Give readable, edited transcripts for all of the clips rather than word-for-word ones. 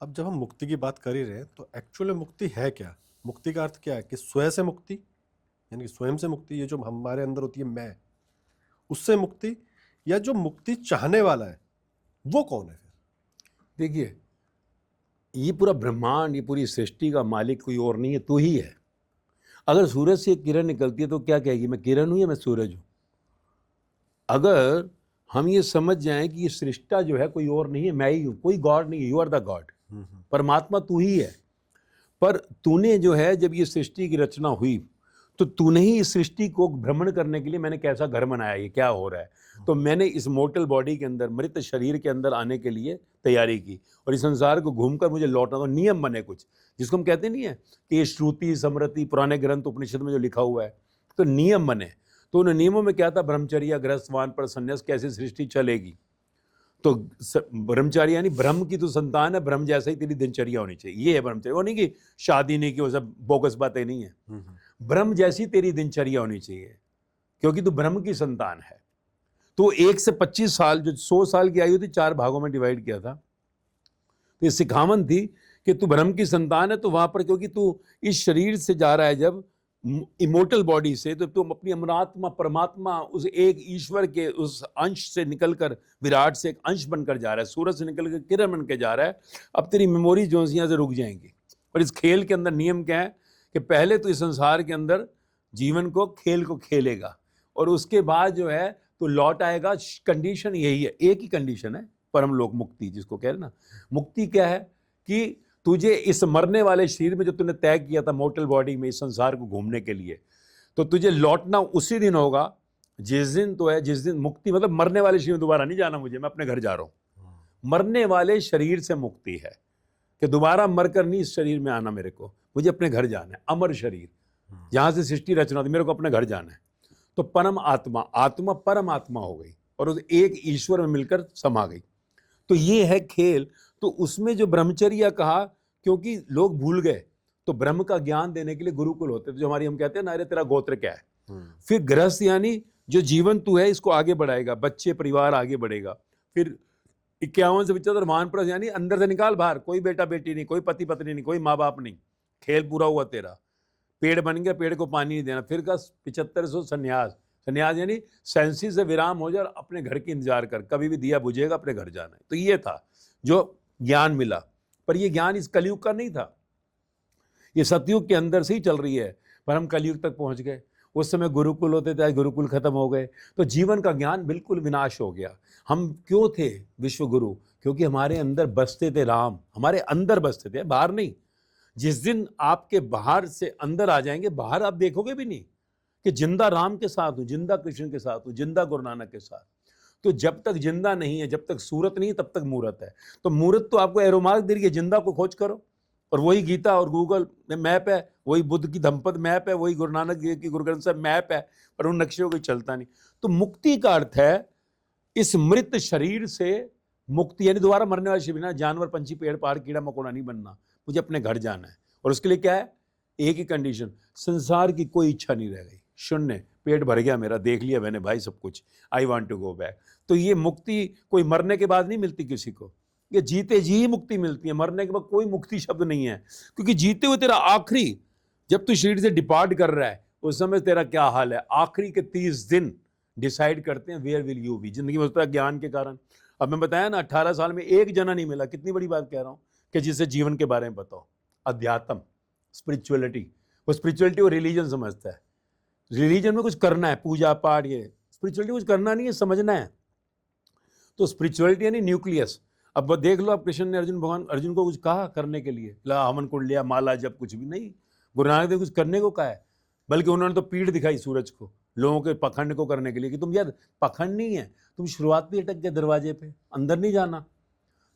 अब जब हम मुक्ति की बात कर ही रहे हैं तो एक्चुअली मुक्ति है क्या? मुक्ति का अर्थ क्या है कि स्वयं से मुक्ति, यानी कि स्वयं से मुक्ति, ये जो हमारे अंदर होती है मैं, उससे मुक्ति, या जो मुक्ति चाहने वाला है वो कौन है फिर? देखिए, ये पूरा ब्रह्मांड, ये पूरी सृष्टि का मालिक कोई और नहीं है, तू ही है। अगर सूरज से एक किरण निकलती है तो क्या कहेगी, मैं किरण हूं या मैं सूरज हूं? अगर हम ये समझ जाएं कि ये सृष्टा जो है कोई और नहीं है, मैं ही हूं, कोई गॉड नहीं है, यू आर द गॉड। परमात्मा तू ही है। पर तूने जो है, जब ये सृष्टि की रचना हुई तो तूने ही इस सृष्टि को भ्रमण करने के लिए मैंने कैसा घर बनाया, ये क्या हो रहा है, तो मैंने इस मोर्टल बॉडी के अंदर, मृत शरीर के अंदर आने के लिए तैयारी की और इस संसार को घूमकर मुझे लौटना। तो नियम बने कुछ, जिसको हम कहते नहीं है कि ये श्रुति स्मृति पुराने ग्रंथ उपनिषद में जो लिखा हुआ है, तो नियम बने। तो उन नियमों में क्या था, ब्रह्मचर्य, गृहस्थ, वानप्रस्थ, संन्यास, कैसे सृष्टि चलेगी। तो ब्रह्मचारी यानी ब्रह्म की तो संतान है, ब्रह्म जैसा ही तेरी दिनचर्या होनी चाहिए, ये है ब्रह्मचर्य। वो नहीं कि शादी नहीं की, वो सब बोगस बातें नहीं है। ब्रह्म जैसी तेरी दिनचर्या होनी चाहिए, क्योंकि तू ब्रह्म की संतान है। तो 1 से 25 साल, जो 100 साल की आयु थी, 4 भागों में डिवाइड किया था। तो ये सिखावन थी कि तू ब्रह्म की संतान है, तो वहां पर, क्योंकि तू इस शरीर से जा रहा है जब इमोर्टल बॉडी से, तो तुम अपनी अमरात्मा परमात्मा, उस एक ईश्वर के उस अंश से निकलकर, विराट से एक अंश बनकर जा रहा है, सूरज से निकलकर किरण बन के जा रहा है। अब तेरी मेमोरी जो यहाँ से रुक जाएंगी। और इस खेल के अंदर नियम क्या है कि पहले तो इस संसार के अंदर जीवन को, खेल को खेलेगा, और उसके बाद जो है तो लौट आएगा। कंडीशन यही है, एक ही कंडीशन है, परम लोक मुक्ति जिसको कह रहे ना। मुक्ति क्या है कि तुझे इस मरने वाले शरीर में, जो तूने तय किया था मोर्टल बॉडी में इस संसार को घूमने के लिए, तो तुझे लौटना उसी दिन होगा जिस दिन तो है, जिस दिन मुक्ति, मतलब मरने वाले शरीर में दोबारा नहीं जाना मुझे, मैं अपने घर जा रहा हूं। मरने वाले शरीर से मुक्ति है कि दोबारा मरकर नहीं इस शरीर में आना, मेरे को, मुझे अपने घर जाना है। अमर शरीर, जहां से सृष्टि रचना थी, मेरे को अपने घर जाना है। तो परम आत्मा, आत्मा परम आत्मा हो गई और उस एक ईश्वर में मिलकर समा गई। तो ये है खेल। तो उसमें जो ब्रह्मचर्य कहा, क्योंकि लोग भूल गए, तो ब्रह्म का ज्ञान देने के लिए गुरुकुल होते थे, जो हमारी, हम कहते हैं ना, अरे तेरा गोत्र क्या है। फिर गृहस्थ यानी जो जीवन तू है इसको आगे बढ़ाएगा, बच्चे परिवार आगे बढ़ेगा। फिर 51 से 75 वानप्रस्थ यानी अंदर से निकाल बाहर, कोई बेटा बेटी नहीं, कोई पति पत्नी नहीं, कोई माँ बाप नहीं, खेल पूरा हुआ तेरा, पेड़ बन गया, पेड़ को पानी नहीं देना। फिर का 7500 संन्यास, संन्यास यानी सेंसी से विराम हो जाए, अपने घर की इंतजार कर, कभी भी दिया बुझेगा, अपने घर जाना है। तो ये था जो ज्ञान मिला। पर ये ज्ञान इस कलयुग का नहीं था, ये सतयुग के अंदर से ही चल रही है। पर हम कलयुग तक पहुंच गए। उस समय गुरुकुल होते थे, गुरुकुल खत्म हो गए, तो जीवन का ज्ञान बिल्कुल विनाश हो गया। हम क्यों थे विश्व गुरु? क्योंकि हमारे अंदर बसते थे राम, हमारे अंदर बसते थे, बाहर नहीं। जिस दिन आपके बाहर से अंदर आ जाएंगे, बाहर आप देखोगे भी नहीं कि जिंदा राम के साथ हूं, जिंदा कृष्ण के साथ हूं, जिंदा गुरु नानक के साथ। तो जब तक जिंदा नहीं है, जब तक सूरत नहीं है, तब तक मूरत है। तो मूरत तो आपको एरोमार्क दे रही है, जिंदा को खोज करो। और वही गीता और गूगल में मैप है, वही बुद्ध की धम्पद मैप है, वही गुरु नानक देव की गुरु ग्रंथ साहब मैप है, पर उन नक्शे को चलता नहीं। तो मुक्ति का अर्थ है इस मृत शरीर से मुक्ति, यानी दोबारा मरने वाले शरीर ना, जानवर पंछी पेड़ पहाड़ कीड़ा मकोड़ा नहीं बनना, मुझे अपने घर जाना है। और उसके लिए क्या है, एक ही कंडीशन, संसार की कोई इच्छा नहीं रह गई, शून्य, पेट भर गया मेरा, देख लिया मैंने भाई सब कुछ, I want to go back. तो ये मुक्ति कोई मरने के बाद नहीं मिलती किसी को, ये जीते जी ही मुक्ति मिलती है। मरने के बाद कोई मुक्ति शब्द नहीं है, क्योंकि जीते हुए तेरा आखिरी, जब तू शरीर से डिपार्ट कर रहा है, उस समय तेरा क्या हाल है, आखिरी के 30 दिन डिसाइड करते हैं वेयर विल यू बी। जिंदगी में होता है ज्ञान के कारण। अब मैं बताया ना, 18 साल में एक जना नहीं मिला, कितनी बड़ी बात कह रहा हूं, कि जिसे जीवन के बारे में बताओ, अध्यात्म, स्पिरिचुअलिटी। वो स्पिरिचुअलिटी वो रिलीजन समझता है, रिलीजन में कुछ करना है, पूजा पाठ, ये स्पिरिचुअलिटी कुछ करना नहीं है, समझना है। तो स्पिरिचुअलिटी यानी न्यूक्लियस। अब देख लो, अब कृष्ण ने भगवान अर्जुन को कुछ कहा करने के लिए, ला हवन कुंड लिया, माला जब, कुछ भी नहीं। गुरु नानक देव कुछ करने को कहा है, बल्कि उन्होंने तो पीठ दिखाई सूरज को, लोगों के पखंड को करने के लिए, कि तुम यार पखंड नहीं है, तुम शुरुआत भी अटक गए दरवाजे पे, अंदर नहीं जाना।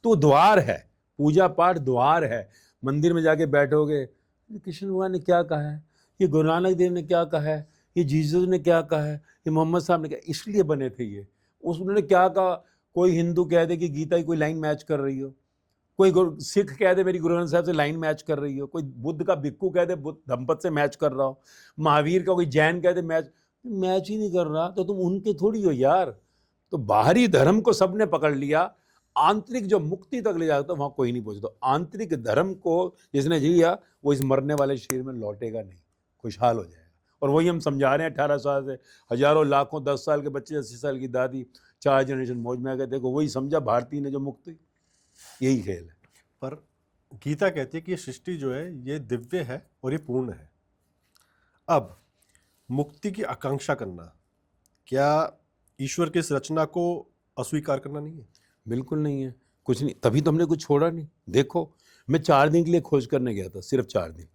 तो द्वार है, पूजा पाठ द्वार है। मंदिर में जाके बैठोगे, कृष्ण भगवान ने क्या कहा है, ये गुरु नानक देव ने क्या कहा है, ये जीसस ने क्या कहा है, ये मोहम्मद साहब ने क्या, इसलिए बने थे ये। उन्होंने क्या कहा, कोई हिंदू कह दे कि गीता की कोई लाइन मैच कर रही हो, कोई सिख कह दे मेरी गुरु ग्रंथ साहब से लाइन मैच कर रही हो, कोई बुद्ध का भिक्खू कह दे बुद्ध धम्पद से मैच कर रहा हो, महावीर का कोई जैन कह दे मैच ही नहीं कर रहा, तो तुम उनके थोड़ी हो यार। तो बाहरी धर्म को सबने पकड़ लिया, आंतरिक जो मुक्ति तक ले जाता वहां कोई नहीं पहुंचता। आंतरिक धर्म को जिसने जिया वो इस मरने वाले शरीर में लौटेगा नहीं, खुशहाल हो जाएगा। और वही हम समझा रहे हैं 18 साल से, हजारों लाखों 10 साल के बच्चे, 80 साल की दादी, 4 जनरेशन मौज में आ गए। देखो वही समझा भारतीय ने जो मुक्ति, यही खेल है। पर गीता कहती है कि ये सृष्टि जो है ये दिव्य है और ये पूर्ण है। अब मुक्ति की आकांक्षा करना क्या ईश्वर की इस रचना को अस्वीकार करना नहीं है? बिल्कुल नहीं है, कुछ नहीं, तभी तो हमने कुछ छोड़ा नहीं। देखो मैं 4 दिन के लिए खोज करने गया था, सिर्फ 4 दिन।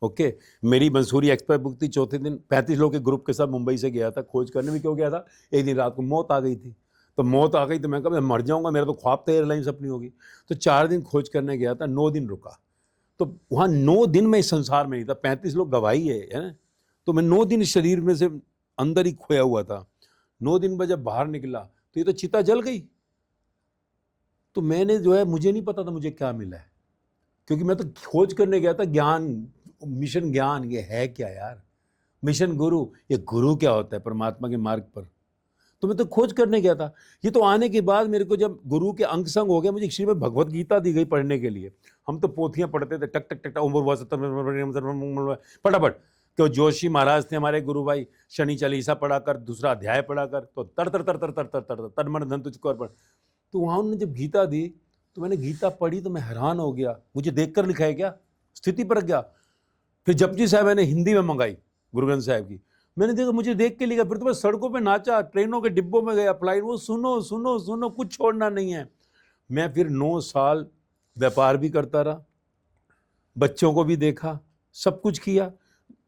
ओके, मेरी मंसूरी एक्सपायर बुक थी, चौथे दिन 35 लोग के ग्रुप के साथ मुंबई से गया था। खोज करने में क्यों गया था? एक दिन रात को मौत आ गई थी, तो मौत आ गई तो मैं कहा मैं मर जाऊंगा, मेरा तो ख्वाब था एयरलाइंस अपनी होगी। तो 4 दिन खोज करने गया था, 9 दिन रुका। तो वहाँ 9 दिन मैं इस संसार में नहीं था, 35 लोग गवाही है ना? तो मैं 9 दिन इस शरीर में से अंदर ही खोया हुआ था। 9 दिन में जब बाहर निकला तो ये तो चिता जल गई। तो मैंने जो है, मुझे नहीं पता था मुझे क्या मिला है, क्योंकि मैं तो खोज करने गया था ज्ञान, मिशन ज्ञान। ये है क्या यार? मिशन गुरु, ये गुरु क्या होता है परमात्मा के मार्ग पर? तो मैं तो खोज करने गया था। ये तो आने के बाद मेरे को जब गुरु के अंग संग हो गया, मुझे श्री में भगवत गीता दी गई पढ़ने के लिए। हम तो पोथियां पढ़ते थे, टक टक टक फटाफट। क्यों जोशी महाराज थे हमारे गुरु भाई, शनि चालीसा पढ़ा कर, दूसरा अध्याय पढ़ा कर, तो तर तर तर तर तर तर तर तन मन धन तुझको अर्पण। तो वहाँ उन्होंने जब गीता दी तो मैंने गीता पढ़ी तो मैं हैरान हो गया, मुझे देखकर लिखा है क्या, स्थिति पर गया। फिर जपजी साहब मैंने हिंदी में मंगाई गुरु ग्रंथ साहब की, मैंने देखा, मुझे देख के लिखा। फिर तो मैं सड़कों पे नाचा, ट्रेनों के डिब्बों में गया, फ्लाइट, वो सुनो सुनो सुनो, कुछ छोड़ना नहीं है। मैं फिर 9 साल व्यापार भी करता रहा, बच्चों को भी देखा, सब कुछ किया,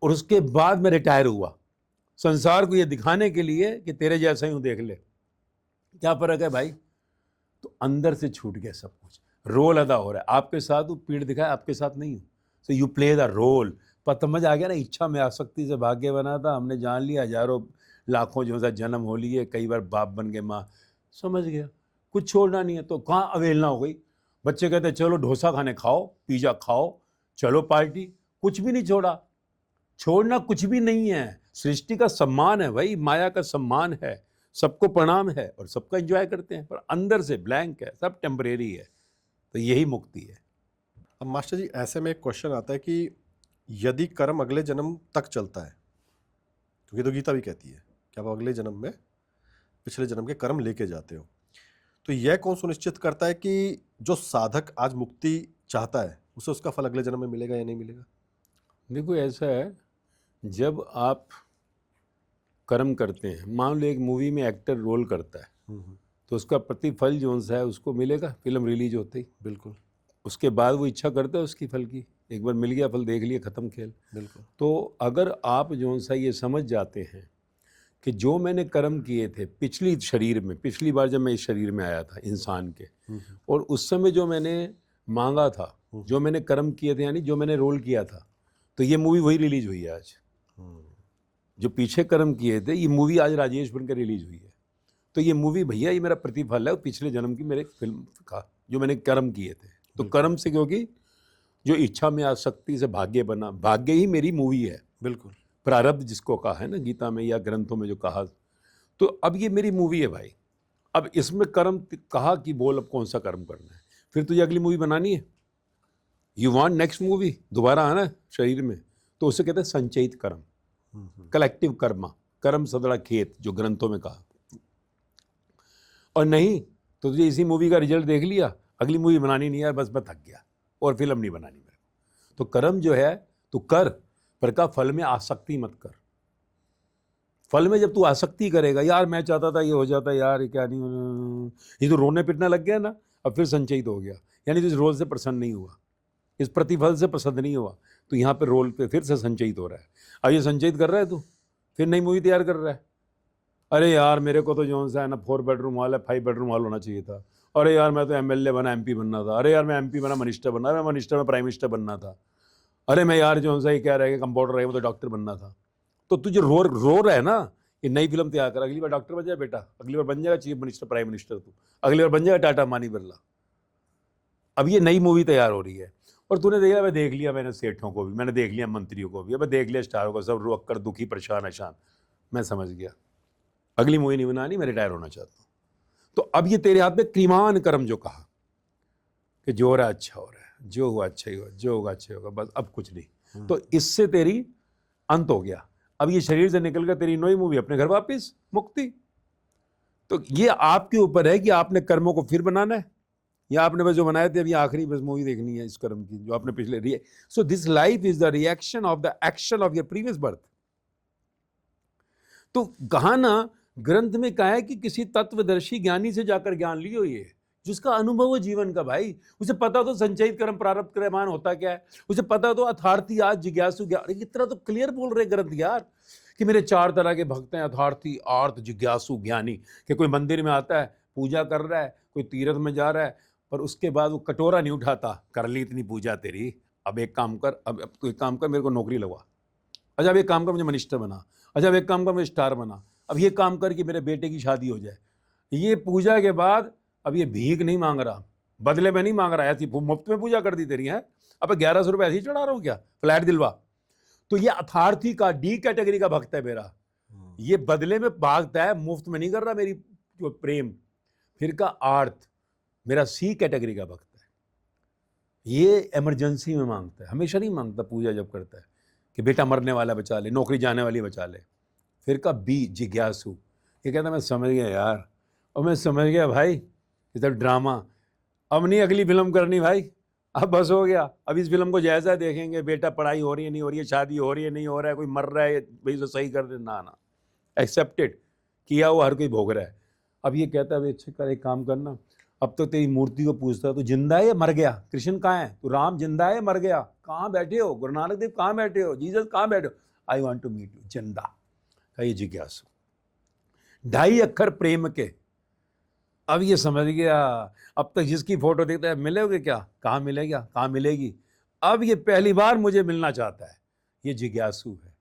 और उसके बाद मैं रिटायर हुआ, संसार को ये दिखाने के लिए कि तेरे जैसा ही हूं, देख ले क्या फर्क है भाई। तो अंदर से छूट गया सब कुछ, रोल अदा हो रहा है, आपके साथ हूं, पीठ दिखाया, आपके साथ नहीं हूं। So you play the role. पर समझ आ गया ना, इच्छा में आसक्ति से भाग्य बना था, हमने जान लिया, हजारों लाखों जो सा जन्म हो लिए, कई बार बाप बन गए, माँ, समझ गया कुछ छोड़ना नहीं है। तो कहाँ अवेलना हो गई? बच्चे कहते हैं चलो डोसा खाने खाओ, पिज्जा खाओ, चलो पार्टी, कुछ भी नहीं छोड़ा। छोड़ना कुछ भी नहीं है, सृष्टि का सम्मान है भाई, माया का सम्मान है, सबको प्रणाम है और सबका एंजॉय करते हैं, पर अंदर से ब्लैंक है, सब टेम्परेरी है। तो यही मुक्ति है। अब मास्टर जी ऐसे में एक क्वेश्चन आता है कि यदि कर्म अगले जन्म तक चलता है, क्योंकि तो गीता भी कहती है कि आप अगले जन्म में पिछले जन्म के कर्म लेके जाते हो, तो यह कौन सुनिश्चित करता है कि जो साधक आज मुक्ति चाहता है उसे उसका फल अगले जन्म में मिलेगा या नहीं मिलेगा? देखो ऐसा है, जब आप कर्म करते हैं, मान लो एक मूवी में एक्टर रोल करता है, तो उसका प्रतिफल जो सा है उसको मिलेगा फिल्म रिलीज होते ही। बिल्कुल उसके बाद वो इच्छा करता है उसकी फल की, एक बार मिल गया फल, देख लिया, खत्म खेल। बिल्कुल। तो अगर आप जो सा ये समझ जाते हैं कि जो मैंने कर्म किए थे पिछली शरीर में, पिछली बार जब मैं इस शरीर में आया था इंसान के, और उस समय जो मैंने मांगा था, जो मैंने कर्म किए थे, यानी जो मैंने रोल किया था, तो ये मूवी वही रिलीज हुई है आज। जो पीछे कर्म किए थे, ये मूवी आज राजेश बनकर रिलीज हुई है। तो ये मूवी भैया, ये मेरा प्रतिफल है पिछले जन्म की मेरे फिल्म का, जो मैंने कर्म किए थे। तो कर्म से, क्योंकि जो इच्छा में आसक्ति से भाग्य बना, भाग्य ही मेरी मूवी है। बिल्कुल। प्रारब्ध जिसको कहा है ना गीता में या ग्रंथों में जो कहा, तो अब ये मेरी मूवी है भाई। अब इसमें कर्म कहा कि बोल अब कौन सा कर्म करना है, फिर तुझे अगली मूवी बनानी है, यू वांट नेक्स्ट मूवी, दोबारा आना है शरीर में, तो उसे कहते हैं संचयित कर्म, कलेक्टिव कर्मा, कर्म सदड़ा खेत, जो ग्रंथों में कहा। और नहीं तो तुझे इसी मूवी का रिजल्ट देख लिया, अगली मूवी बनानी नहीं यार, बस मैं थक गया और फिल्म नहीं बनानी मेरे को। तो कर्म जो है तू कर, पर का फल में आसक्ति मत कर। फल में जब तू आसक्ति करेगा, यार मैं चाहता था ये हो जाता, यार ये क्या नहीं, ये तो रोने पिटने लग गया ना, अब फिर संचयित हो गया, यानी तो इस रोल से प्रसन्न नहीं हुआ, इस प्रतिफल से पसंद नहीं हुआ, तो यहाँ पे रोल पे फिर से संचयित हो रहा है। अब ये संचयित कर रहा है तू, फिर नई मूवी तैयार कर रहा है। अरे यार मेरे को तो जो सा है ना 4 बेडरूम हॉल है, 5 बेडरूम हॉल होना चाहिए था। अरे यार मैं तो एमएलए बना, एमपी बनना था। अरे यार मैं एमपी बना, मिनिस्टर बनना, मैं मिनिस्टर में प्राइम मिनिस्टर बनना था। अरे मैं यार जो सा ये क्या रहेगा, कंपाउंडर रहेगा, तो डॉक्टर बनना था। तो तुझे रो रहा है ना, ये नई फिल्म तैयार कर, अगली बार डॉक्टर बन जाए बेटा, अगली बार बन जाएगा चीफ मिनिस्टर, प्राइम मिनिस्टर, तू अगली बार बन जाएगा टाटा मानी बिरला। अब ये नई मूवी तैयार हो रही है, और तूने देखा, मैं देख लिया, मैंने सेठों को भी, मैंने देख लिया मंत्रियों को भी, मैं देख लिया स्टारों को, सब रोक कर दुखी परेशान अशान। मैं समझ गया अगली मूवी नहीं बनानी, मैं रिटायर होना चाहता हूँ। तो अब ये तेरे हाथ में क्रियमान कर्म जो कहा कि जो हो रहा है अच्छा हो रहा है, जो हुआ अच्छा ही हुआ, जो होगा अच्छा ही होगा, बस अब कुछ नहीं। तो इससे तेरी अंत हो गया। अब ये शरीर से निकल कर तेरी नई मूवी अपने घर वापस मुक्ति। तो ये आपके ऊपर है कि आपने कर्मों को फिर बनाना है या आपने बस जो बनाए थे अभी आखिरी बस मूवी देखनी है इस कर्म की जो आपने पिछले so this life is the reaction of the action of your previous birth. तो कहा ना, ग्रंथ में कहा है कि किसी तत्वदर्शी ज्ञानी से जाकर ज्ञान लियो, ये जिसका अनुभव हो जीवन का भाई, उसे पता तो संचयित कर्म प्रारब्ध क्रयमान होता क्या है, उसे पता तो अथार्थी आज जिज्ञासु ज्ञान। इतना तो क्लियर बोल रहे ग्रंथ यार कि मेरे 4 तरह के भक्त हैं, अथार्थी, आर्त, जिज्ञासु, ज्ञानी। कि कोई मंदिर में आता है, पूजा कर रहा है, कोई तीर्थ में जा रहा है, पर उसके बाद वो कटोरा नहीं उठाता, कर ली इतनी पूजा तेरी, अब एक काम कर, अब तू एक काम कर, मेरे को नौकरी लगवा, अच्छा अब एक काम कर मुझे मिनिस्टर बना, अच्छा अब एक काम कर मुझे स्टार बना, अब ये काम कर कि मेरे बेटे की शादी हो जाए। ये पूजा के बाद अब ये भीख नहीं मांग रहा, बदले में नहीं मांग रहा, ऐसी मुफ्त में पूजा कर दी तेरी है, अब 1100 रुपये ऐसे ही चढ़ा रहा हूँ क्या, फ्लैट दिलवा। तो ये अथार्थी का डी कैटेगरी का भक्त है मेरा, ये बदले में भागता है, मुफ्त में नहीं कर रहा मेरी जो प्रेम। फिर का आर्थ मेरा सी कैटेगरी का भक्त है, ये इमरजेंसी में मांगता है, हमेशा नहीं मांगता पूजा जब करता है कि बेटा मरने वाला बचा ले, नौकरी जाने वाली बचा ले। फिर का बी जिज्ञासु, ये कहता मैं समझ गया यार, और मैं समझ गया भाई ये सब ड्रामा, अब नहीं अगली फिल्म करनी भाई, अब बस हो गया, अब इस फिल्म को जैसा देखेंगे, बेटा पढ़ाई हो रही है नहीं हो रही है, शादी हो रही है नहीं हो रहा है, कोई मर रहा है भाई तो सही कर दे, ना एक्सेप्टेड, किया हुआ हर कोई भोग रहा है। अब ये कहता है अच्छा कर एक काम करना, अब तो तेरी मूर्ति को पूछता तू जिंदा है या मर गया, कृष्ण कहाँ है, तू राम जिंदा है मर गया, कहाँ बैठे हो, गुरु नानक देव कहाँ बैठे हो, जीसस कहाँ बैठे हो, I want to meet you, जिंदा। ये जिज्ञासु 2.5 अक्षर प्रेम के। अब ये समझ गया, अब तक जिसकी फोटो देखता है मिलोगे क्या, कहाँ मिलेगा, कहाँ मिलेगी, अब ये पहली बार मुझे मिलना चाहता है, ये जिज्ञासु है।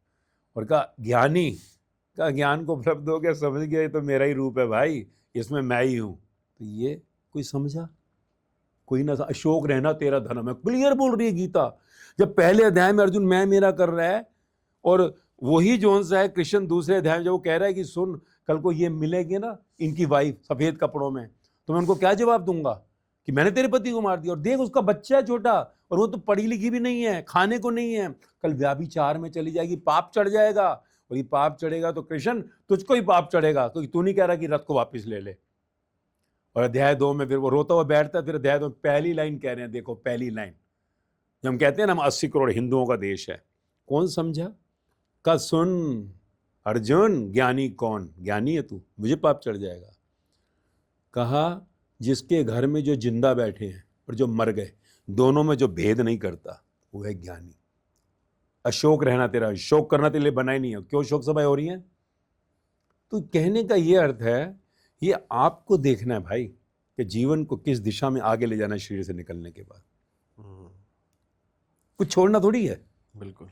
और कहा ज्ञानी का ज्ञान को उपलब्ध हो गया, समझ गया ये तो मेरा ही रूप है भाई, इसमें मैं ही हूँ। तो ये कोई समझा, कोई ना। अशोक रहना तेरा धर्म है, क्लियर बोल रही है गीता। जब पहले अध्याय में अर्जुन मैं मेरा कर रहा है, और वही जोन सा है कृष्ण दूसरे अध्याय में जब वो कह रहा है कि सुन कल को ये मिलेंगे ना इनकी वाइफ सफेद कपड़ों में, तो मैं उनको क्या जवाब दूंगा कि मैंने तेरे पति को मार दिया, और देख उसका बच्चा है छोटा, और वो तो पढ़ी लिखी भी नहीं है, खाने को नहीं है, कल व्याभिचार में चली जाएगी, पाप चढ़ जाएगा, और ये पाप चढ़ेगा तो कृष्ण तुझको ही पाप चढ़ेगा, क्योंकि तू नहीं कह रहा कि रथ को वापस ले ले। और अध्याय 2 में फिर वो रोता हुआ बैठता है, फिर अध्याय 2 में पहली लाइन कह रहे हैं, देखो पहली लाइन, जब हम कहते हैं ना हम 80 करोड़ हिंदुओं का देश है, कौन समझा, का सुन अर्जुन ज्ञानी कौन, ज्ञानी है तू, मुझे पाप चढ़ जाएगा। कहा जिसके घर में जो जिंदा बैठे हैं और जो मर गए, दोनों में जो भेद नहीं करता वो है ज्ञानी। अशोक रहना तेरा, शोक करना तेरे लिए बना ही नहीं है, क्यों शोक सभाएं हो रही हैं। तो कहने का ये अर्थ है, ये आपको देखना है भाई कि जीवन को किस दिशा में आगे ले जाना है शरीर से निकलने के बाद, कुछ छोड़ना थोड़ी है। बिल्कुल।